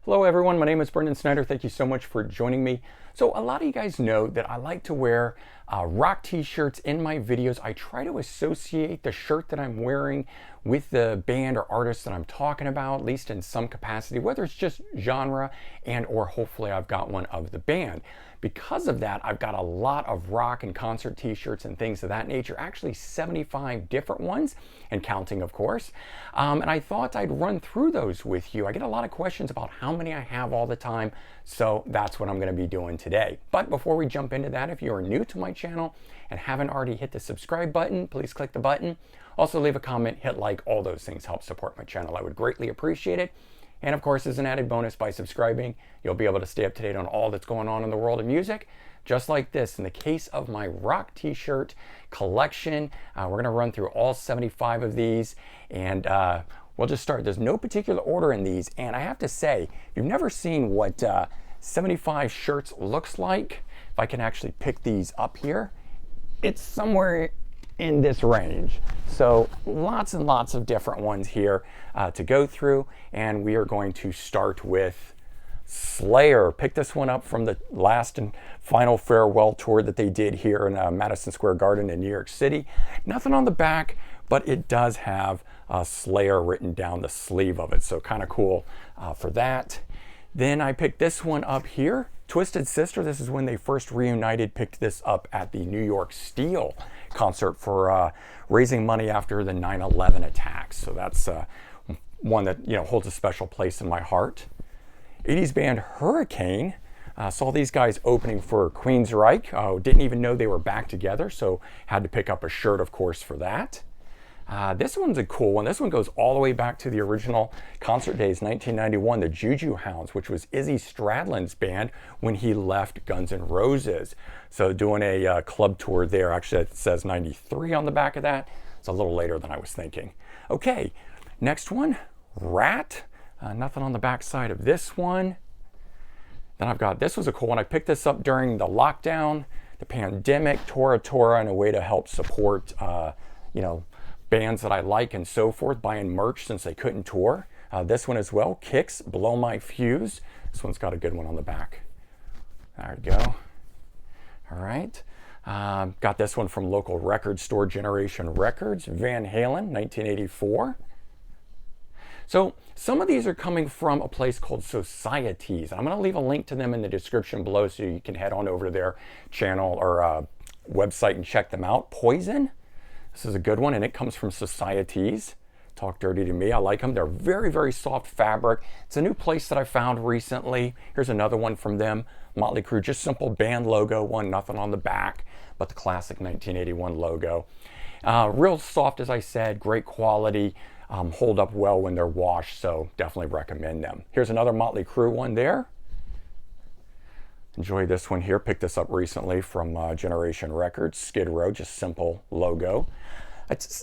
Hello everyone, my name is Brendan Snyder. Thank you so much for joining me. So a lot of you guys know that I like to wear rock t-shirts in my videos. I try to associate the shirt that I'm wearing with the band or artist that I'm talking about, at least in some capacity, whether it's just genre and or hopefully I've got one of the band. Because of that, I've got a lot of rock and concert t-shirts and things of that nature, actually 75 different ones, and counting of course. And I thought I'd run through those with you. I get a lot of questions about how many I have all the time, so that's what I'm going to be doing today. But before we jump into that, if you are new to my channel and haven't already hit the subscribe button, please click the button. Also leave a comment, hit like, all those things help support my channel. I would greatly appreciate it. And of course, as an added bonus, by subscribing, you'll be able to stay up to date on all that's going on in the world of music. Just like this, in the case of my rock t-shirt collection, we're going to run through all 75 of these, and we'll just start. There's no particular order in these, and I have to say, if you've never seen what 75 shirts looks like, if I can actually pick these up here, it's somewhere in this range. So lots and lots of different ones here to go through, and we are going to start with Slayer. Picked this one up from the last and final farewell tour that they did here in Madison Square Garden in New York City. Nothing on the back, but it does have Slayer written down the sleeve of it, so kind of cool for that. Then I picked this one up here, Twisted Sister. This is when they first reunited. Picked this up at the New York Steel concert for raising money after the 9/11 attacks. So that's one that holds a special place in my heart. 80s band Hurricane. Saw these guys opening for Queensryche. Didn't even know they were back together, so had to pick up a shirt, of course, for that. This one's a cool one. This one goes all the way back to the original concert days, 1991, the Juju Hounds, which was Izzy Stradlin's band when he left Guns N' Roses. So doing a club tour there. Actually, it says 93 on the back of that. It's a little later than I was thinking. Okay, next one, Rat. Nothing on the back side of this one. Then I've got, this was a cool one. I picked this up during the lockdown, the pandemic, Tora Tora, and a way to help support, bands that I like and so forth, buying merch since they couldn't tour. This one as well, Kix, Blow My Fuse. This one's got a good one on the back. There we go. All right. Got this one from local record store, Generation Records, Van Halen, 1984. So some of these are coming from a place called Societees. I'm going to leave a link to them in the description below so you can head on over to their channel or website and check them out. Poison. This is a good one, and it comes from Societees. Talk dirty to me. I like them. They're very, very soft fabric. It's a new place that I found recently. Here's another one from them. MÖTLEY Crue, just simple band logo one, nothing on the back, but the classic 1981 logo. Real soft, as I said, great quality. Hold up well when they're washed, so definitely recommend them. Here's another MÖTLEY Crue one there. Enjoy this one here. Picked this up recently from Generation Records, Skid Row, just simple logo.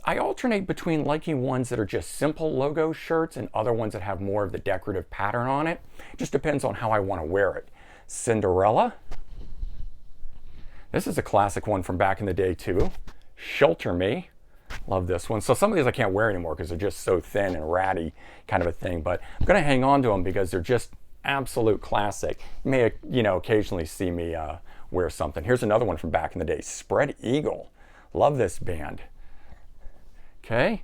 I alternate between liking ones that are just simple logo shirts and other ones that have more of the decorative pattern on it. It just depends on how I want to wear it. Cinderella. This is a classic one from back in the day too. Shelter Me. Love this one. So some of these I can't wear anymore because they're just so thin and ratty kind of a thing, but I'm going to hang on to them because they're just absolute classic. You may, occasionally see me wear something. Here's another one from back in the day, Spread Eagle. Love this band. Okay.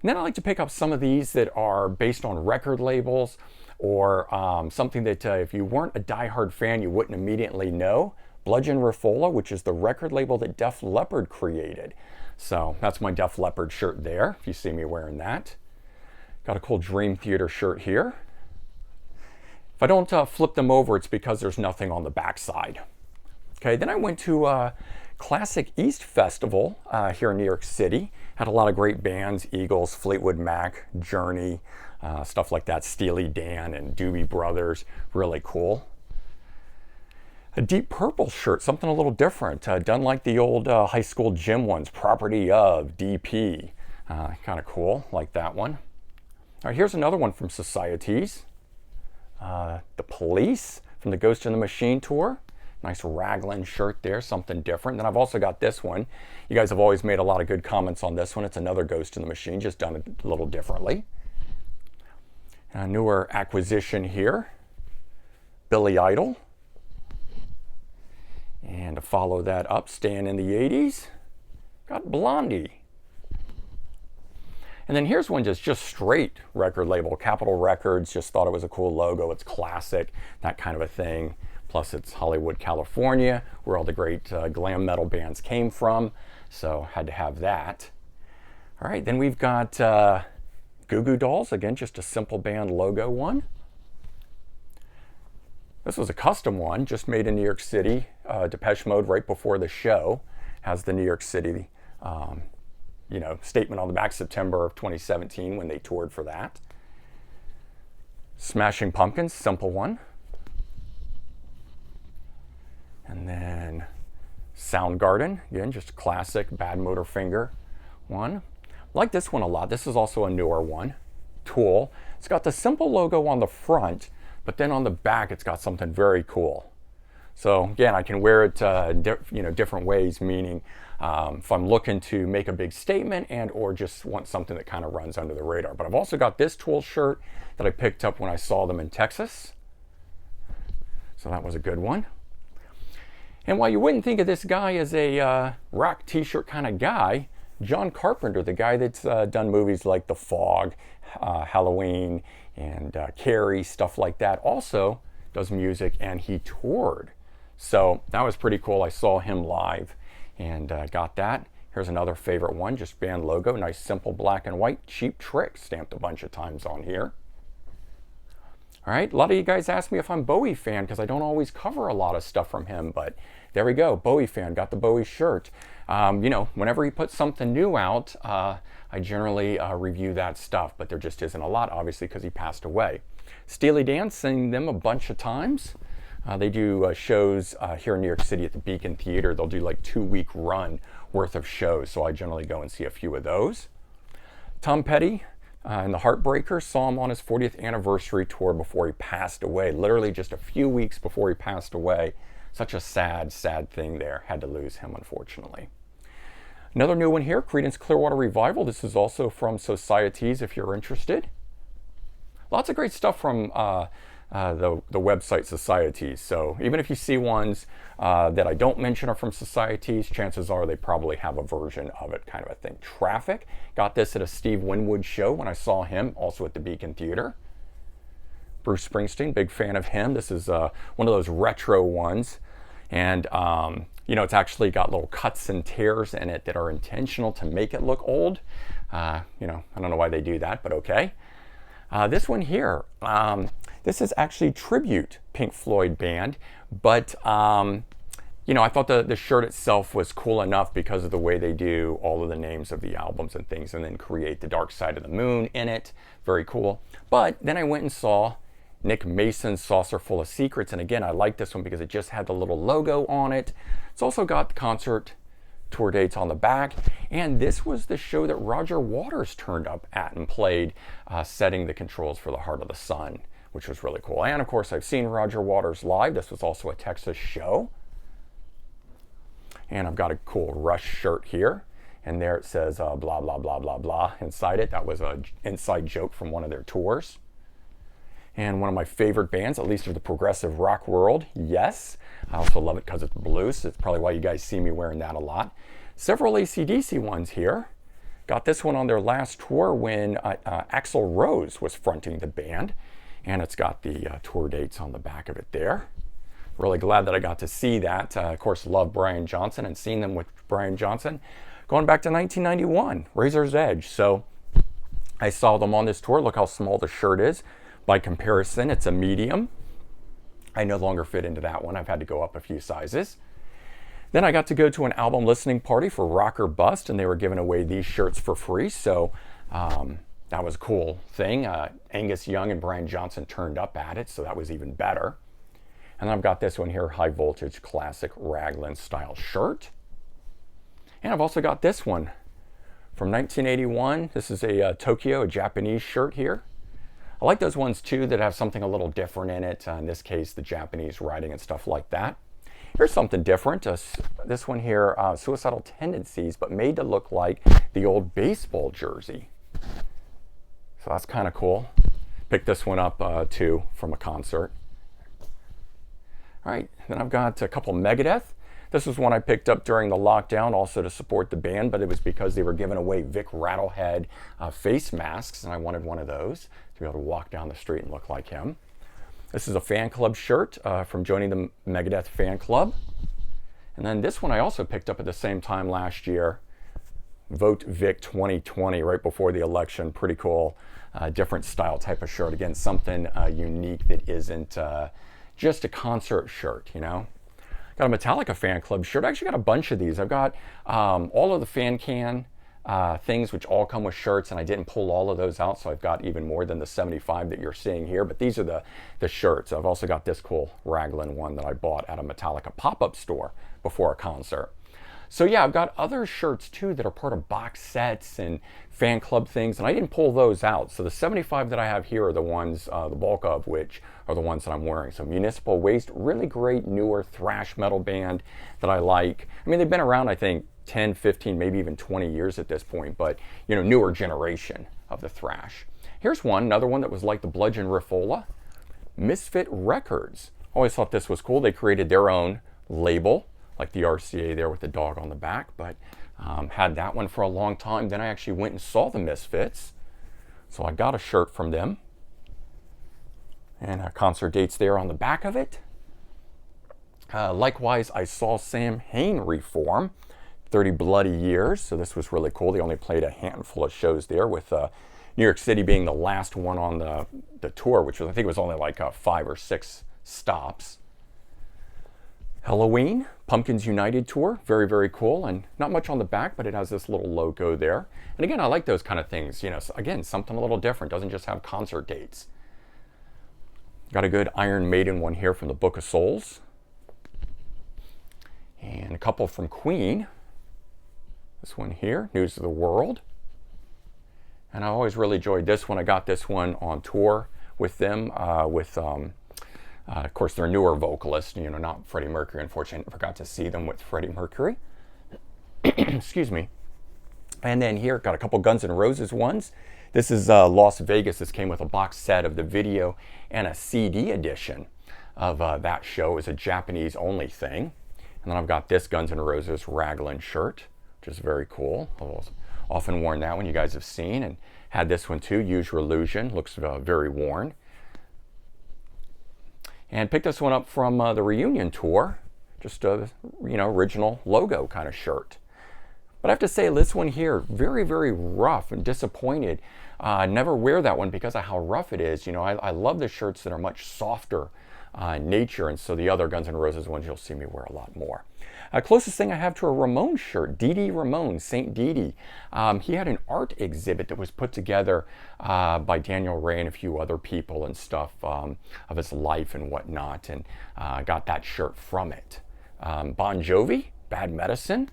And then I like to pick up some of these that are based on record labels or something that if you weren't a diehard fan, you wouldn't immediately know. Bludgeon Raffola, which is the record label that Def Leppard created. So that's my Def Leppard shirt there, if you see me wearing that. Got a cool Dream Theater shirt here. If I don't flip them over, it's because there's nothing on the back side. Okay, then I went to Classic East Festival here in New York City. Had a lot of great bands, Eagles, Fleetwood Mac, Journey, stuff like that, Steely Dan and Doobie Brothers, really cool. A Deep Purple shirt, something a little different, done like the old high school gym ones, Property of DP. Kind of cool, like that one. All right, here's another one from Societees. The Police from the Ghost in the Machine tour. Nice raglan shirt there, something different. Then I've also got this one. You guys have always made a lot of good comments on this one. It's another Ghost in the Machine, just done a little differently. A newer acquisition here. Billy Idol. And to follow that up, staying in the 80s, got Blondie. And then here's one just straight record label, Capitol Records. Just thought it was a cool logo. It's classic, that kind of a thing. Plus it's Hollywood, California, where all the great glam metal bands came from. So had to have that. All right, then we've got Goo Goo Dolls. Again, just a simple band logo one. This was a custom one, just made in New York City. Depeche Mode right before the show has the New York City statement on the back, September of 2017 when they toured for that. Smashing Pumpkins, simple one. And then Soundgarden, again, just a classic Bad Motor Finger one. Like this one a lot. This is also a newer one. Tool. It's got the simple logo on the front, but then on the back it's got something very cool. So again, I can wear it different ways, meaning if I'm looking to make a big statement and or just want something that kind of runs under the radar. But I've also got this Tool shirt that I picked up when I saw them in Texas. So that was a good one. And while you wouldn't think of this guy as a rock t-shirt kind of guy, John Carpenter, the guy that's done movies like The Fog, Halloween, and Carrie, stuff like that, also does music, and he toured. So that was pretty cool. I saw him live and got that. Here's another favorite one, just band logo, nice simple black and white, Cheap Trick, stamped a bunch of times on here. All right, a lot of you guys ask me if I'm Bowie fan because I don't always cover a lot of stuff from him, but there we go, Bowie fan, got the Bowie shirt. Whenever he puts something new out, I generally review that stuff, but there just isn't a lot, obviously, because he passed away. Steely Dan, seen them a bunch of times. They do shows here in New York City at the Beacon Theater. They'll do like 2-week run worth of shows, so I generally go and see a few of those. Tom Petty and the Heartbreakers, saw him on his 40th anniversary tour before he passed away, literally just a few weeks before he passed away. Such a sad, sad thing there. Had to lose him, unfortunately. Another new one here, Creedence Clearwater Revival. This is also from Societees, if you're interested. Lots of great stuff from the website Societees. So even if you see ones that I don't mention are from Societees, chances are they probably have a version of it, kind of a thing. Traffic, got this at a Steve Winwood show when I saw him, also at the Beacon Theater. Bruce Springsteen, big fan of him. This is one of those retro ones. And, it's actually got little cuts and tears in it that are intentional to make it look old. I don't know why they do that, but okay. This one here, this is actually tribute Pink Floyd band, but I thought the shirt itself was cool enough because of the way they do all of the names of the albums and things, and then create the Dark Side of the Moon in it. Very cool. But then I went and saw Nick Mason's Saucer Full of Secrets, and again, I like this one because it just had the little logo on it. It's also got the concert tour dates on the back, and this was the show that Roger Waters turned up at and played, setting the controls for the Heart of the Sun, which was really cool. And of course, I've seen Roger Waters live. This was also a Texas show. And I've got a cool Rush shirt here, and there it says blah, blah, blah, blah, blah inside it. That was an inside joke from one of their tours. And one of my favorite bands, at least of the progressive rock world, Yes. I also love it because it's blues. So it's probably why you guys see me wearing that a lot. Several AC/DC ones here. Got this one on their last tour when Axl Rose was fronting the band. And it's got the tour dates on the back of it there. Really glad that I got to see that. Of course, love Brian Johnson and seen them with Brian Johnson going back to 1991, Razor's Edge. So I saw them on this tour. Look how small the shirt is. By comparison, it's a medium. I no longer fit into that one. I've had to go up a few sizes. Then I got to go to an album listening party for Rock or Bust, and they were giving away these shirts for free. So that was a cool thing. Angus Young and Brian Johnson turned up at it, so that was even better. And I've got this one here, High Voltage Classic Raglan style shirt. And I've also got this one from 1981. This is a Tokyo, a Japanese shirt here. I like those ones too that have something a little different in it. In this case, the Japanese writing and stuff like that. Here's something different. This one here, Suicidal Tendencies, but made to look like the old baseball jersey. So that's kind of cool. Picked this one up too from a concert. All right, then I've got a couple Megadeth. This was one I picked up during the lockdown also to support the band, but it was because they were giving away Vic Rattlehead face masks, and I wanted one of those to be able to walk down the street and look like him. This is a fan club shirt from joining the Megadeth fan club. And then this one I also picked up at the same time last year. Vote Vic 2020, right before the election. Pretty cool, different style type of shirt. Again, something unique that isn't just a concert shirt, you know. Got a Metallica fan club shirt. I actually got a bunch of these. I've got all of the fan can things, which all come with shirts, and I didn't pull all of those out, so I've got even more than the 75 that you're seeing here. But these are the shirts. I've also got this cool raglan one that I bought at a Metallica pop-up store before a concert. So yeah, I've got other shirts too that are part of box sets and fan club things, and I didn't pull those out. So the 75 that I have here are the ones, the bulk of which are the ones that I'm wearing. So Municipal Waste, really great newer thrash metal band that I like. I mean, they've been around, I think, 10, 15, maybe even 20 years at this point, but you know, newer generation of the thrash. Here's one, another one that was like the Bludgeon Riffola, Misfit Records. Always thought this was cool. They created their own label, like the RCA there with the dog on the back, but had that one for a long time. Then I actually went and saw the Misfits, so I got a shirt from them, and concert dates there on the back of it. Likewise, I saw Sam Hain reform, 30 Bloody Years, so this was really cool. They only played a handful of shows there, with New York City being the last one on the tour, which was, I think it was only like 5 or 6 stops. Halloween, Pumpkins United tour, very, very cool, and not much on the back, but it has this little logo there. And again, I like those kind of things, you know, so again, something a little different, doesn't just have concert dates. Got a good Iron Maiden one here from the Book of Souls. And a couple from Queen. This one here, News of the World. And I always really enjoyed this one. I got this one on tour with them, of course, their newer vocalist, you know, not Freddie Mercury. Unfortunately, I forgot to see them with Freddie Mercury. Excuse me. And then here, got a couple Guns N' Roses ones. This is Las Vegas. This came with a box set of the video and a CD edition of that show. It was a Japanese only thing. And then I've got this Guns N' Roses raglan shirt, which is very cool. I've often worn that one, you guys have seen, and had this one too, Use Your Illusion. Looks very worn. And picked this one up from the reunion tour, just a, you know, original logo kind of shirt. But I have to say, this one here, very, very rough and disappointed. Never wear that one because of how rough it is. You know, I love the shirts that are much softer in nature, and so the other Guns N' Roses ones you'll see me wear a lot more. Closest thing I have to a Ramon shirt, Dee Dee Ramone, Saint Dee Dee. He had an art exhibit that was put together by Daniel Ray and a few other people and stuff of his life and whatnot, and got that shirt from it. Bon Jovi, Bad Medicine.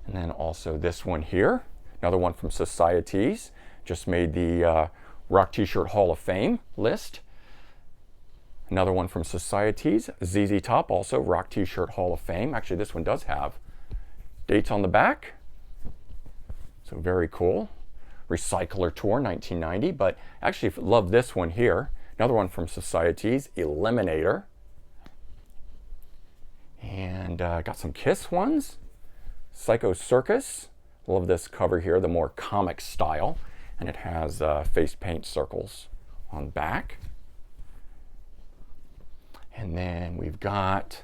And then also this one here, another one from Societees. Just made the Rock T-Shirt Hall of Fame list. Another one from Societees, ZZ Top, also Rock T-Shirt Hall of Fame. Actually, this one does have dates on the back, so very cool. Recycler Tour 1990, but actually love this one here. Another one from Societees, Eliminator. And got some Kiss ones. Psycho Circus, love this cover here, the more comic style, and it has face paint circles on back. And then we've got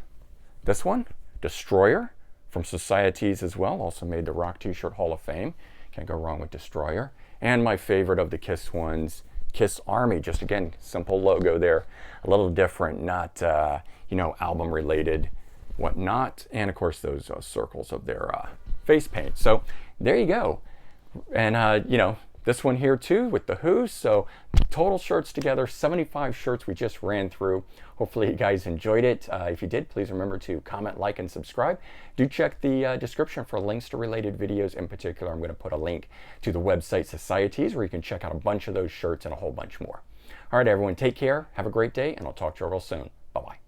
this one, Destroyer, from Societees as well. Also made the Rock T-Shirt Hall of Fame. Can't go wrong with Destroyer. And my favorite of the Kiss ones, Kiss Army. Just again, simple logo there. A little different, not, you know, album related, whatnot. And of course, those circles of their face paint. So there you go. And, you know, this one here too with the Who. So total shirts together, 75 shirts we just ran through. Hopefully you guys enjoyed it. If you did, please remember to comment, like, and subscribe. Do check the description for links to related videos. In particular, I'm going to put a link to the website Societees, where you can check out a bunch of those shirts and a whole bunch more. All right, everyone, take care. Have a great day, and I'll talk to you real soon. Bye-bye.